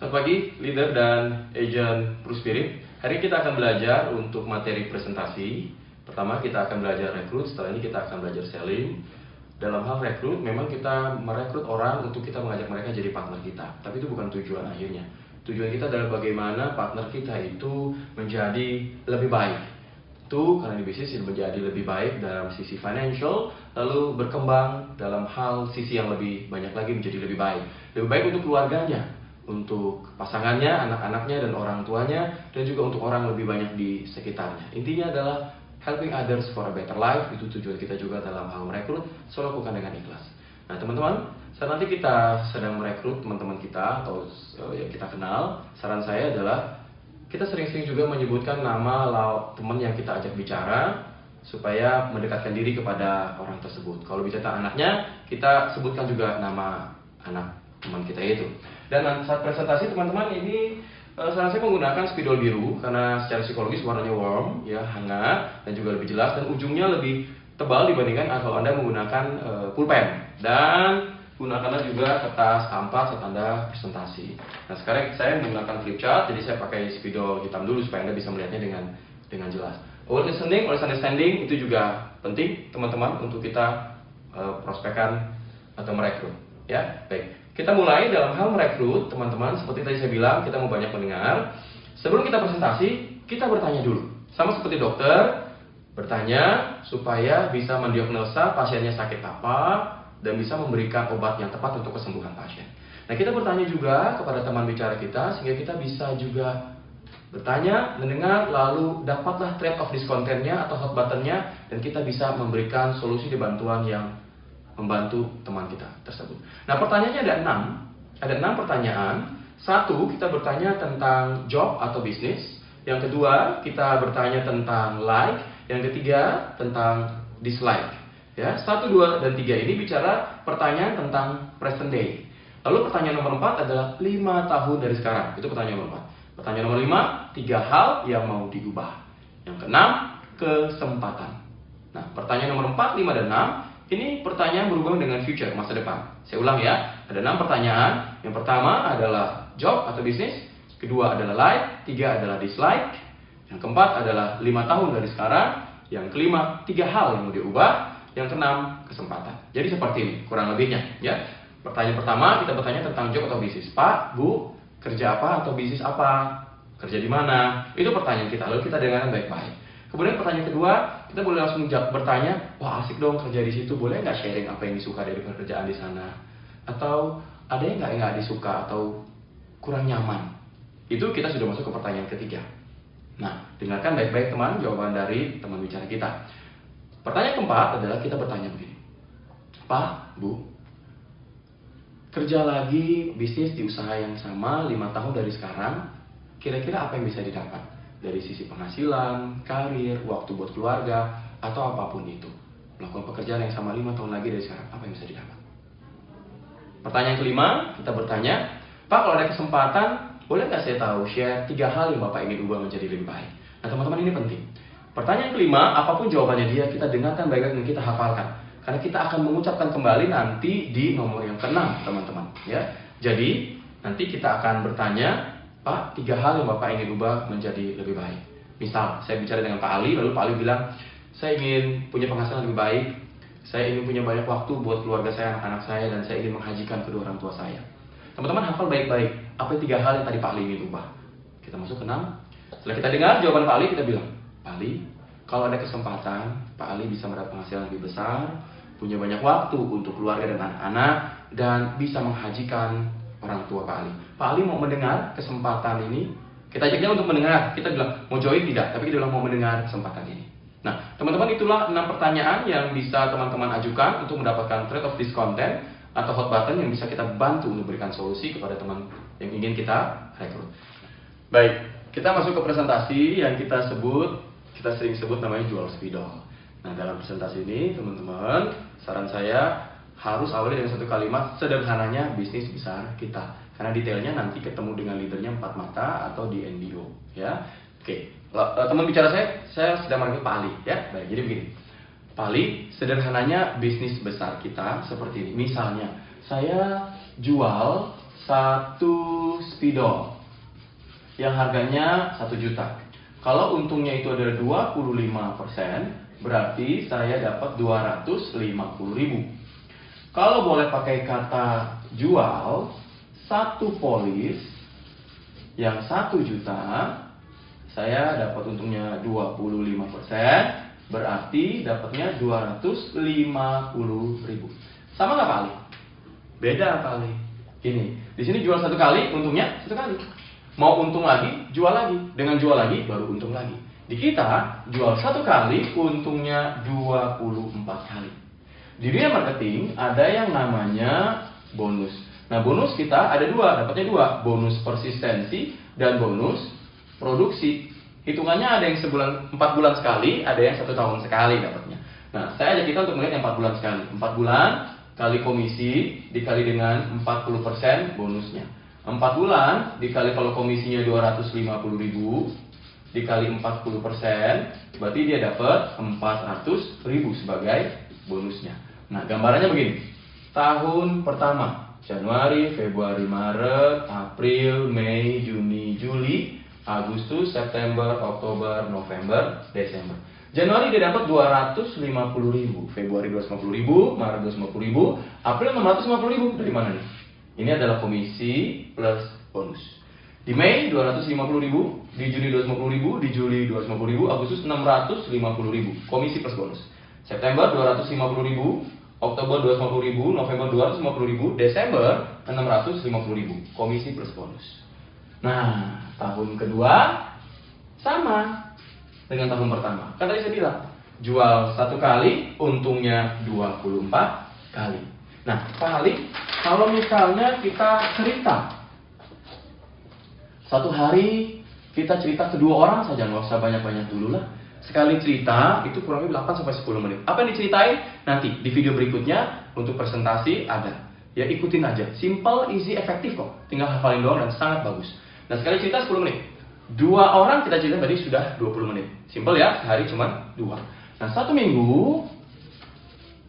Selamat pagi, leader dan agent Spirit. Hari ini kita akan belajar untuk materi presentasi. Pertama kita akan belajar rekrut, setelah ini kita akan belajar selling. Dalam hal rekrut, memang kita merekrut orang untuk kita mengajak mereka jadi partner kita. Tapi itu bukan tujuan akhirnya. Tujuan kita adalah bagaimana partner kita itu menjadi lebih baik. Itu karena di bisnis menjadi lebih baik dalam sisi financial, lalu berkembang dalam hal sisi yang lebih banyak lagi menjadi lebih baik. Lebih baik untuk keluarganya, untuk pasangannya, anak-anaknya, dan orang tuanya, dan juga untuk orang lebih banyak di sekitarnya. Intinya adalah helping others for a better life. Itu tujuan kita juga dalam hal merekrut, selalu lakukan dengan ikhlas. Nah teman-teman, saat nanti kita sedang merekrut teman-teman kita atau yang kita kenal, saran saya adalah kita sering-sering juga menyebutkan nama teman yang kita ajak bicara supaya mendekatkan diri kepada orang tersebut. Kalau bicara anaknya, kita sebutkan juga nama anak teman kita itu. Dan saat presentasi teman-teman ini saran saya menggunakan spidol biru karena secara psikologis warnanya warm, ya, hangat, dan juga lebih jelas, dan ujungnya lebih tebal dibandingkan kalau Anda menggunakan pulpen. Dan gunakanlah juga kertas A4 saat Anda presentasi. Nah sekarang saya menggunakan flip chart, jadi saya pakai spidol hitam dulu supaya Anda bisa melihatnya dengan jelas. Always listening, always understanding, itu juga penting teman-teman untuk kita prospekkan atau merekrut. Ya, baik. Kita mulai dalam hal merekrut, teman-teman. Seperti tadi saya bilang, kita mau banyak mendengar. Sebelum kita presentasi, kita bertanya dulu. Sama seperti dokter, bertanya supaya bisa mendiagnosa pasiennya sakit apa dan bisa memberikan obat yang tepat untuk kesembuhan pasien. Nah, kita bertanya juga kepada teman bicara kita sehingga kita bisa juga bertanya, mendengar, lalu dapatlah trade of discontentnya atau hot buttonnya, dan kita bisa memberikan solusi di bantuan yang membantu teman kita tersebut. Nah, pertanyaannya ada 6 pertanyaan. Satu, kita bertanya tentang job atau bisnis. Yang kedua, kita bertanya tentang like. Yang ketiga, tentang dislike. Ya, 1, 2, dan 3 ini bicara pertanyaan tentang present day. Lalu pertanyaan nomor 4 adalah 5 tahun dari sekarang. Itu pertanyaan nomor 4. Pertanyaan nomor 5, 3 hal yang mau diubah. Yang keenam, kesempatan. Nah, pertanyaan nomor 4, 5, dan 6 ini pertanyaan berhubungan dengan future, masa depan. Saya ulang ya, ada 6 pertanyaan. Yang pertama adalah job atau bisnis. Kedua adalah like. 3 adalah dislike. Yang keempat adalah 5 tahun dari sekarang. Yang kelima, 3 hal yang mau diubah. Yang keenam, kesempatan. Jadi seperti ini, kurang lebihnya ya. Pertanyaan pertama, kita bertanya tentang job atau bisnis. Pak, Bu, kerja apa atau bisnis apa? Kerja di mana? Itu pertanyaan kita, lalu kita dengarkan baik-baik. Kemudian pertanyaan kedua, kita boleh langsung bertanya, wah asik dong kerja di situ, boleh nggak sharing apa yang disuka dari pekerjaan di sana? Atau ada yang nggak disuka atau kurang nyaman? Itu kita sudah masuk ke pertanyaan ketiga. Nah, dengarkan baik-baik teman jawaban dari teman bicara kita. Pertanyaan keempat adalah kita bertanya begini, Pak, Bu, kerja lagi bisnis di usaha yang sama 5 tahun dari sekarang, kira-kira apa yang bisa didapat? Dari sisi penghasilan, karir, waktu buat keluarga, atau apapun itu. Melakukan pekerjaan yang sama 5 tahun lagi dari sekarang, apa yang bisa didapat? Pertanyaan kelima, kita bertanya, Pak, kalau ada kesempatan, boleh nggak saya tahu share 3 hal yang Bapak ingin ubah menjadi lebih baik? Nah teman-teman, ini penting. Pertanyaan kelima, apapun jawabannya dia, kita dengarkan baik-baik dan kita hafalkan. Karena kita akan mengucapkan kembali nanti di nomor yang ke-6, teman-teman. Ya, jadi nanti kita akan bertanya, Pak, 3 hal yang Bapak ingin ubah menjadi lebih baik. Misal, saya bicara dengan Pak Ali, lalu Pak Ali bilang, saya ingin punya penghasilan lebih baik, saya ingin punya banyak waktu buat keluarga saya, anak-anak saya, dan saya ingin menghajikan kedua orang tua saya. Teman-teman hafal baik-baik, apa 3 hal yang tadi Pak Ali ingin ubah. Kita masuk ke 6. Setelah kita dengar jawaban Pak Ali, kita bilang, Pak Ali, kalau ada kesempatan, Pak Ali bisa mendapat penghasilan lebih besar, punya banyak waktu untuk keluarga dan anak-anak, dan bisa menghajikan orang tua Pak Ali. Pak Ali mau mendengar kesempatan ini. Kita ajak dia untuk mendengar. Kita bilang mau join tidak, tapi kita bilang mau mendengar kesempatan ini. Nah, teman-teman, itulah 6 pertanyaan yang bisa teman-teman ajukan untuk mendapatkan trade of discontent atau hot button yang bisa kita bantu untuk berikan solusi kepada teman yang ingin kita rekrut. Baik, kita masuk ke presentasi yang kita sering sebut namanya jual spidol. Nah, dalam presentasi ini, teman-teman, saran saya harus awali dengan satu kalimat, sederhananya bisnis besar kita. Karena detailnya nanti ketemu dengan leadernya 4 mata atau di NBO, ya. Oke, teman bicara saya sedang memanggil Pak Ali, ya. Baik, jadi begini. Pak Ali, sederhananya bisnis besar kita seperti ini. Misalnya, saya jual satu spidol yang harganya 1 juta. Kalau untungnya itu adalah 25%, berarti saya dapat 250.000. Kalau boleh pakai kata jual, satu polis yang 1 juta, saya dapat untungnya 25%, berarti dapatnya 250.000. Sama nggak Pak Ali? Beda Pak Ali. Ini, di sini jual 1 kali, untungnya 1 kali. Mau untung lagi, jual lagi. Dengan jual lagi, baru untung lagi. Di kita, jual 1 kali, untungnya 24 kali. Di dunia marketing, ada yang namanya bonus. Nah, bonus kita ada 2, dapatnya 2. Bonus persistensi dan bonus produksi. Hitungannya ada yang 4 bulan sekali, ada yang 1 tahun sekali dapatnya. Nah, saya ajak kita untuk melihat yang 4 bulan sekali. 4 bulan kali komisi dikali dengan 40% bonusnya. 4 bulan dikali kalau komisinya 250.000 dikali 40%, berarti dia dapat 400.000 sebagai bonusnya. Nah, gambarannya begini. Tahun pertama, Januari, Februari, Maret, April, Mei, Juni, Juli, Agustus, September, Oktober, November, Desember. Januari dia dapat 250.000, Februari 250.000, Maret 250.000, April 650.000. Dari mana nih? Ini adalah komisi plus bonus. Di Mei 250.000, di Juni 250.000, di Juli 250.000, Agustus 650.000, komisi plus bonus. September 250.000, Oktober 250.000, November 250.000, Desember 650.000, komisi plus bonus. Nah, tahun kedua sama dengan tahun pertama. Kan tadi saya bilang, jual 1 kali, untungnya 24 kali. Nah, Pak Ali, kalau misalnya kita cerita 1 hari, kita cerita ke 2 orang saja, nggak usah banyak-banyak dulu lah. Sekali cerita, itu kurang lebih 8-10 menit. Apa yang diceritain? Nanti, di video berikutnya, untuk presentasi ada. Ya, ikutin aja. Simple, easy, efektif kok. Tinggal hafalin doang dan sangat bagus. Nah, sekali cerita 10 menit. 2 orang kita cerita tadi sudah 20 menit. Simple ya, sehari cuma 2. Nah, 1 minggu,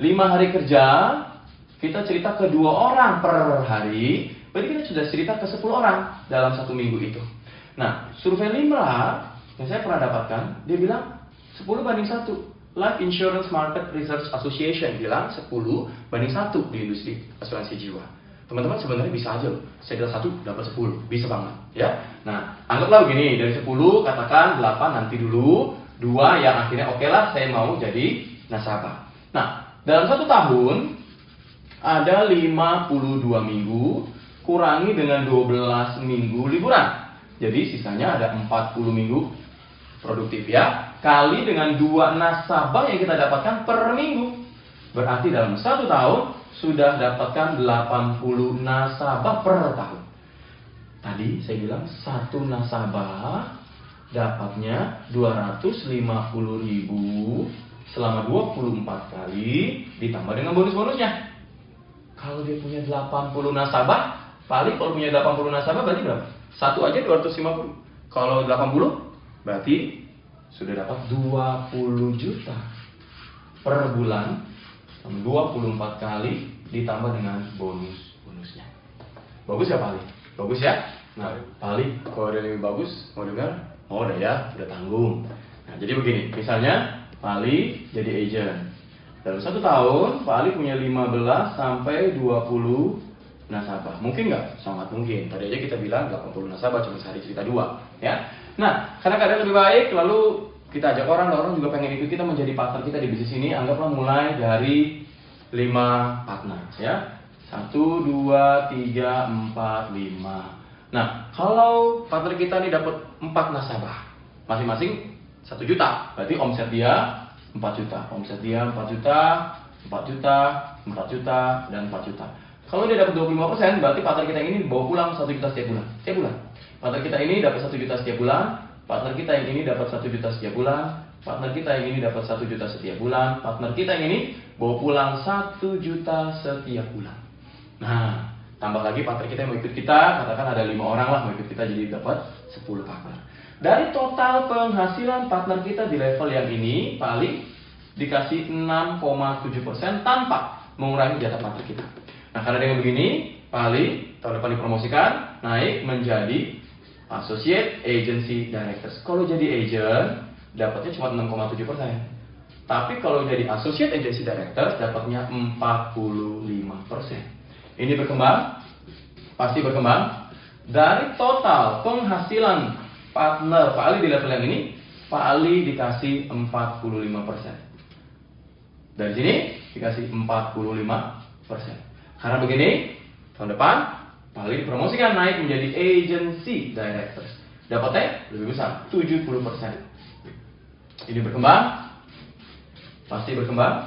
5 hari kerja, kita cerita ke 2 orang per hari. Berarti kita sudah cerita ke 10 orang dalam 1 minggu itu. Nah, survei Limra yang saya pernah dapatkan, dia bilang 10:1. Life Insurance Market Research Association bilang 10:1 di industri asuransi jiwa. Teman-teman sebenarnya bisa aja loh. Saya dapat 1, dapat 10. Bisa banget. Ya. Nah, anggaplah begini. Dari 10, katakan 8 nanti dulu. 2 yang akhirnya oke lah saya mau jadi nasabah. Nah, dalam 1 tahun, ada 52 minggu. Kurangi dengan 12 minggu liburan. Jadi sisanya ada 40 minggu produktif ya. Kali dengan 2 nasabah yang kita dapatkan per minggu. Berarti dalam 1 tahun sudah dapatkan 80 nasabah per tahun. Tadi saya bilang 1 nasabah dapatnya 250.000 selama 24 kali ditambah dengan bonus-bonusnya. Kalau dia punya 80 nasabah, paling kalau punya 80 nasabah berarti berapa? 1 aja 250. Kalau 80 berarti sudah dapat 20 juta per bulan, 24 kali ditambah dengan bonusnya. Bagus ya Pak Ali? Bagus ya? Nah, Pak Ali, kalau ada yang lebih bagus, mau dengar? Oh udah ya, udah tanggung. Nah, jadi begini, misalnya Pak Ali jadi agent. Dalam 1 tahun, Pak Ali punya 15 sampai 20 nasabah. Mungkin nggak? Sangat mungkin. Tadi aja kita bilang 80 nasabah, cuma sehari cerita 2. Ya. Nah, karena keadaan lebih baik, lalu kita ajak orang juga pengen ikut kita menjadi partner kita di bisnis ini. Anggaplah mulai dari 5 partner. Ya. 1, 2, 3, 4, 5. Nah, kalau partner kita ini dapat 4 nasabah, masing-masing 1 juta, berarti omset dia 4 juta, omset dia 4 juta, 4 juta, 4 juta, dan 4 juta. Kalau dia dapat 25%, berarti partner kita ini bawa pulang 1 juta setiap bulan. Setiap bulan. Partner kita ini dapat 1 juta setiap bulan, partner kita yang ini dapat 1 juta setiap bulan, partner kita yang ini dapat 1 juta setiap bulan, partner kita yang ini bawa pulang 1 juta setiap bulan. Nah, tambah lagi partner kita yang mau ikut kita, katakan ada 5 orang lah mau ikut kita, jadi dapat 10 partner. Dari total penghasilan partner kita di level yang ini, paling dikasih 6,7% tanpa mengurangi jatah partner kita. Nah, karena dengan begini, Pak Ali tahun depan dipromosikan naik menjadi Associate Agency Directors. Kalau jadi agent dapatnya cuma 6,7%. Tapi kalau jadi Associate Agency Directors dapatnya 45%. Ini berkembang, pasti berkembang. Dari total penghasilan partner Pak Ali di level yang ini, Pak Ali dikasih 45%. Dari sini dikasih 45%. Karena begini, tahun depan Pak Ali dipromosikan naik menjadi Agency Directors. Dapatnya lebih besar, 70%. Ini berkembang, pasti berkembang.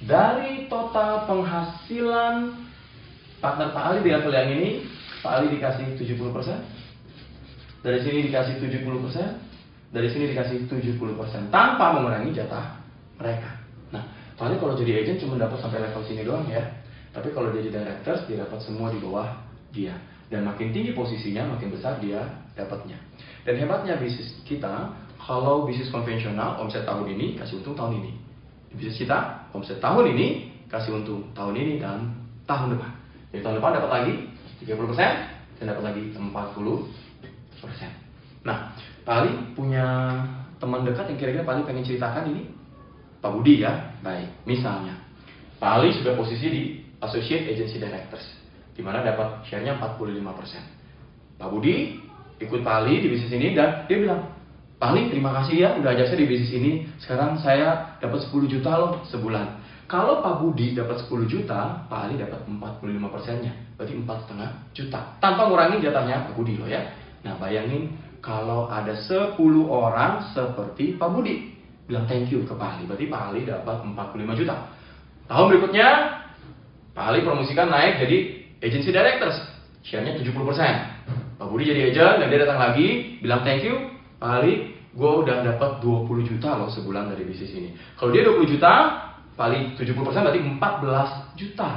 Dari total penghasilan partner Pak Ali di level yang ini, Pak Ali dikasih 70%. Dari sini dikasih 70%. Dari sini dikasih 70%. Tanpa mengurangi jatah mereka. Nah, Pak Ali kalau jadi agent cuma dapat sampai level sini doang ya. Tapi kalau jadi directors, dia dapat semua di bawah dia. Dan makin tinggi posisinya, makin besar dia dapatnya. Dan hebatnya bisnis kita, kalau bisnis konvensional, omset tahun ini kasih untung tahun ini. Di bisnis kita, omset tahun ini kasih untung tahun ini dan tahun depan. Jadi tahun depan dapat lagi 30% dan dapat lagi 40%. Nah, Pak Ali punya teman dekat yang kira-kira Pak Ali pengen ceritakan ini? Pak Budi ya? Baik, misalnya Pak Ali sudah posisi di Associate Agency Directors, di mana dapat share-nya 45%. Pak Budi ikut Pak Ali di bisnis ini dan dia bilang, Pak Ali terima kasih ya udah ajak saya di bisnis ini. Sekarang saya dapat 10 juta loh sebulan. Kalau Pak Budi dapat 10 juta, Pak Ali dapat 45%-nya, berarti 4,5 juta. Tanpa ngurangi jatahnya Pak Budi loh ya. Nah bayangin kalau ada 10 orang seperti Pak Budi bilang thank you ke Pak Ali, berarti Pak Ali dapat 45 juta. Tahun berikutnya Pak Ali promosikan naik jadi Agency Directors, share-nya 70%. Pak Budi jadi agent dan dia datang lagi bilang thank you Pak Ali, gue udah dapat 20 juta loh sebulan dari bisnis ini. Kalau dia 20 juta, Pak Ali 70% berarti 14 juta.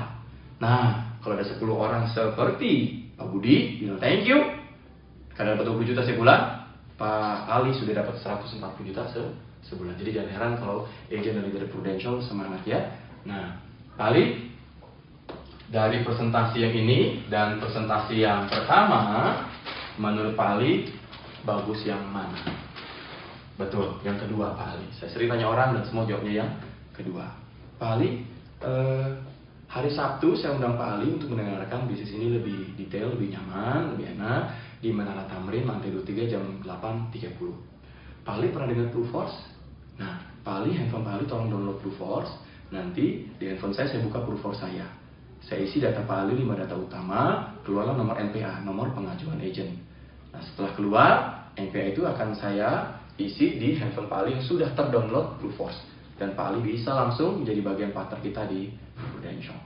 Nah, kalau ada 10 orang seperti Pak Budi bilang thank you karena dapat 20 juta sebulan, Pak Ali sudah dapat 140 juta sebulan. Jadi jangan heran kalau agent dari Prudential semangat ya. Nah, Pak Ali dari presentasi yang ini dan presentasi yang pertama, menurut Pak Ali bagus yang mana? Betul, yang kedua Pak Ali. Saya sering tanya orang dan semua jawabnya yang kedua. Pak Ali, hari Sabtu saya undang Pak Ali untuk mendengarkan bisnis ini lebih detail, lebih nyaman, lebih enak di Menara Tamrin, lantai 23 jam 8.30. Pak Ali pernah dengar Blue Force? Nah, Pak Ali, handphone Pak Ali tolong download Blue Force. Nanti di handphone saya buka Blue Force saya. Saya isi data Pak Ali 5 data utama, keluarlah nomor NPA, nomor pengajuan agent. Nah, setelah keluar, NPA itu akan saya isi di handphone Pak Ali yang sudah terdownload Blue Force. Dan Pak Ali bisa langsung menjadi bagian partner kita di Prudential.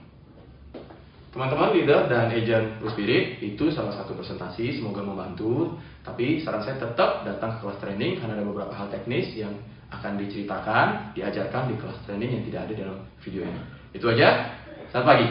Teman-teman leader dan agent Blue Spirit, itu salah satu presentasi, semoga membantu. Tapi saran saya tetap datang ke kelas training karena ada beberapa hal teknis yang akan diceritakan, diajarkan di kelas training yang tidak ada dalam video ini. Itu aja, selamat pagi.